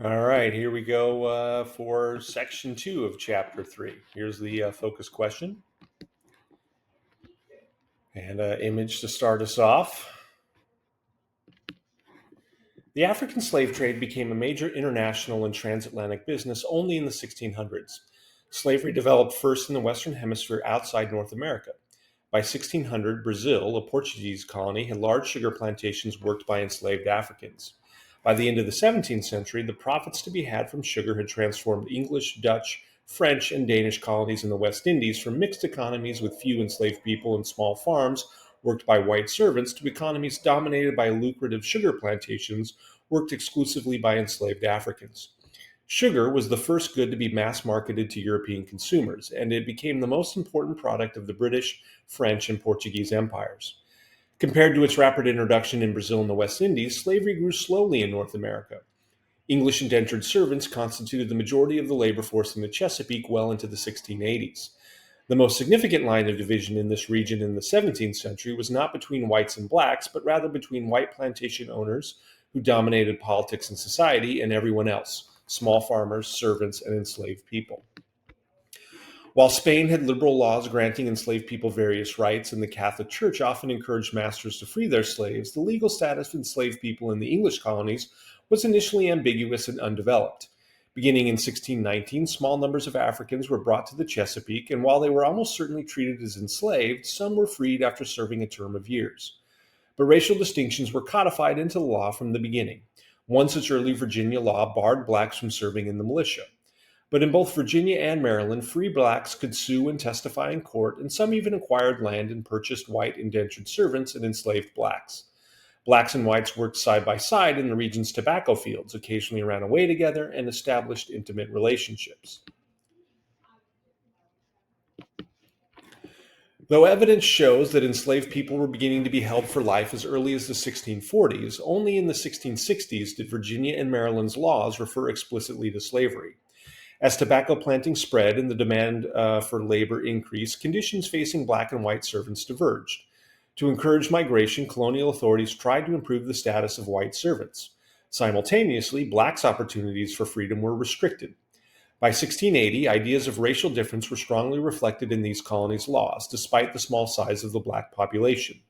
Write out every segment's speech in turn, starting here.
All right, here we go for section 2 of chapter 3. Here's the focus question and image to start us off. The African slave trade became a major international and transatlantic business only in the 1600s. Slavery developed first in the Western Hemisphere outside North America. By 1600, Brazil, a Portuguese colony, had large sugar plantations worked by enslaved Africans. By the end of the 17th century, the profits to be had from sugar had transformed English, Dutch, French, and Danish colonies in the West Indies from mixed economies with few enslaved people and small farms worked by white servants to economies dominated by lucrative sugar plantations worked exclusively by enslaved Africans. Sugar was the first good to be mass marketed to European consumers, and it became the most important product of the British, French, and Portuguese empires. Compared to its rapid introduction in Brazil and the West Indies, slavery grew slowly in North America. English indentured servants constituted the majority of the labor force in the Chesapeake well into the 1680s. The most significant line of division in this region in the 17th century was not between whites and blacks, but rather between white plantation owners, who dominated politics and society, and everyone else small farmers, servants, and enslaved people. While Spain had liberal laws granting enslaved people various rights, and the Catholic Church often encouraged masters to free their slaves, the legal status of enslaved people in the English colonies was initially ambiguous and undeveloped. Beginning in 1619, small numbers of Africans were brought to the Chesapeake, and while they were almost certainly treated as enslaved, some were freed after serving a term of years. But racial distinctions were codified into the law from the beginning. One such early Virginia law barred blacks from serving in the militia. But in both Virginia and Maryland, free blacks could sue and testify in court, and some even acquired land and purchased white indentured servants and enslaved blacks. Blacks and whites worked side by side in the region's tobacco fields, occasionally ran away together, and established intimate relationships. Though evidence shows that enslaved people were beginning to be held for life as early as the 1640s, only in the 1660s did Virginia and Maryland's laws refer explicitly to slavery. As tobacco planting spread and the demand for labor increased, conditions facing black and white servants diverged. To encourage migration, colonial authorities tried to improve the status of white servants. Simultaneously, blacks' opportunities for freedom were restricted. By 1680, ideas of racial difference were strongly reflected in these colonies' laws, despite the small size of the black population.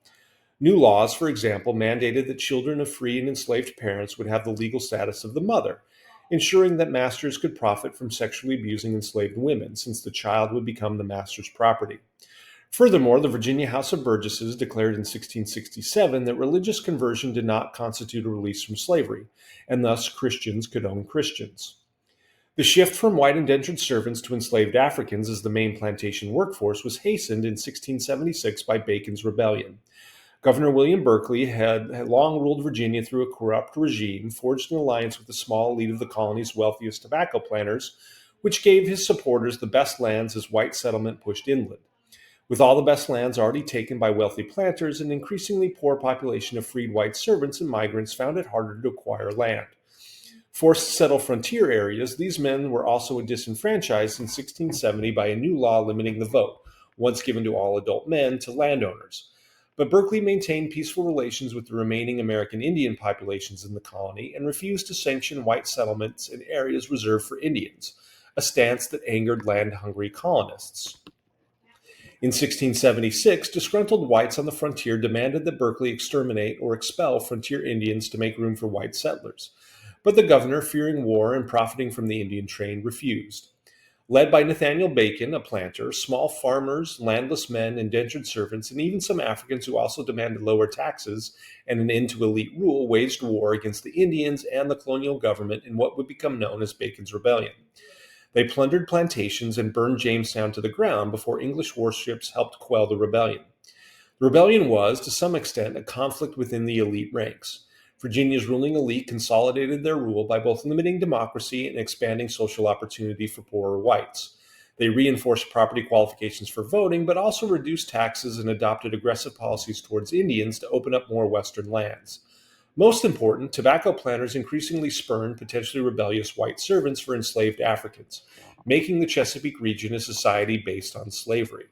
New laws, for example, mandated that children of free and enslaved parents would have the legal status of the mother, ensuring that masters could profit from sexually abusing enslaved women, since the child would become the master's property. Furthermore, the Virginia House of Burgesses declared in 1667 that religious conversion did not constitute a release from slavery, and thus Christians could own Christians. The shift from white indentured servants to enslaved Africans as the main plantation workforce was hastened in 1676 by Bacon's Rebellion. Governor William Berkeley had long ruled Virginia through a corrupt regime, forged an alliance with the small elite of the colony's wealthiest tobacco planters, which gave his supporters the best lands as white settlement pushed inland. With all the best lands already taken by wealthy planters, an increasingly poor population of freed white servants and migrants found it harder to acquire land. Forced to settle frontier areas, these men were also disenfranchised in 1670 by a new law limiting the vote, once given to all adult men, to landowners. But Berkeley maintained peaceful relations with the remaining American Indian populations in the colony and refused to sanction white settlements in areas reserved for Indians, a stance that angered land-hungry colonists. In 1676, disgruntled whites on the frontier demanded that Berkeley exterminate or expel frontier Indians to make room for white settlers. But the governor, fearing war and profiting from the Indian trade, refused. Led by Nathaniel Bacon, a planter, small farmers, landless men, indentured servants, and even some Africans who also demanded lower taxes and an end to elite rule waged war against the Indians and the colonial government in what would become known as Bacon's Rebellion. They plundered plantations and burned Jamestown to the ground before English warships helped quell the rebellion. The rebellion was, to some extent, a conflict within the elite ranks. Virginia's ruling elite consolidated their rule by both limiting democracy and expanding social opportunity for poorer whites. They reinforced property qualifications for voting, but also reduced taxes and adopted aggressive policies towards Indians to open up more Western lands. Most important, tobacco planters increasingly spurned potentially rebellious white servants for enslaved Africans, making the Chesapeake region a society based on slavery.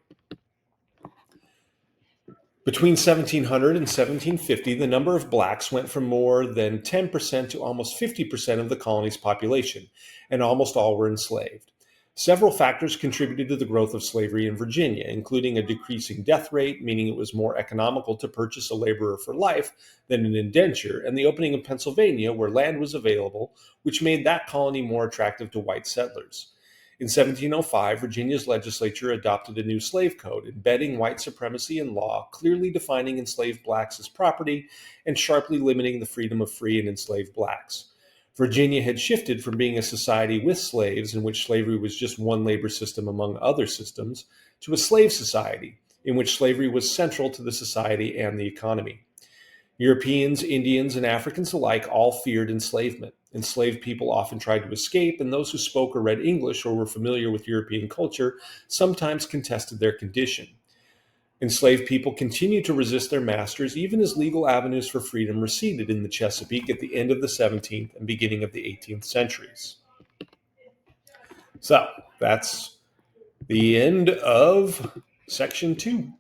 Between 1700 and 1750, the number of blacks went from more than 10% to almost 50% of the colony's population, and almost all were enslaved. Several factors contributed to the growth of slavery in Virginia, including a decreasing death rate, meaning it was more economical to purchase a laborer for life than an indenture, and the opening of Pennsylvania, where land was available, which made that colony more attractive to white settlers. In 1705, Virginia's legislature adopted a new slave code, embedding white supremacy in law, clearly defining enslaved blacks as property and sharply limiting the freedom of free and enslaved blacks. Virginia had shifted from being a society with slaves, in which slavery was just one labor system among other systems, to a slave society, in which slavery was central to the society and the economy. Europeans, Indians, and Africans alike all feared enslavement. Enslaved people often tried to escape, and those who spoke or read English or were familiar with European culture sometimes contested their condition. Enslaved people continued to resist their masters even as legal avenues for freedom receded in the Chesapeake at the end of the 17th and beginning of the 18th centuries. So that's the end of section 2.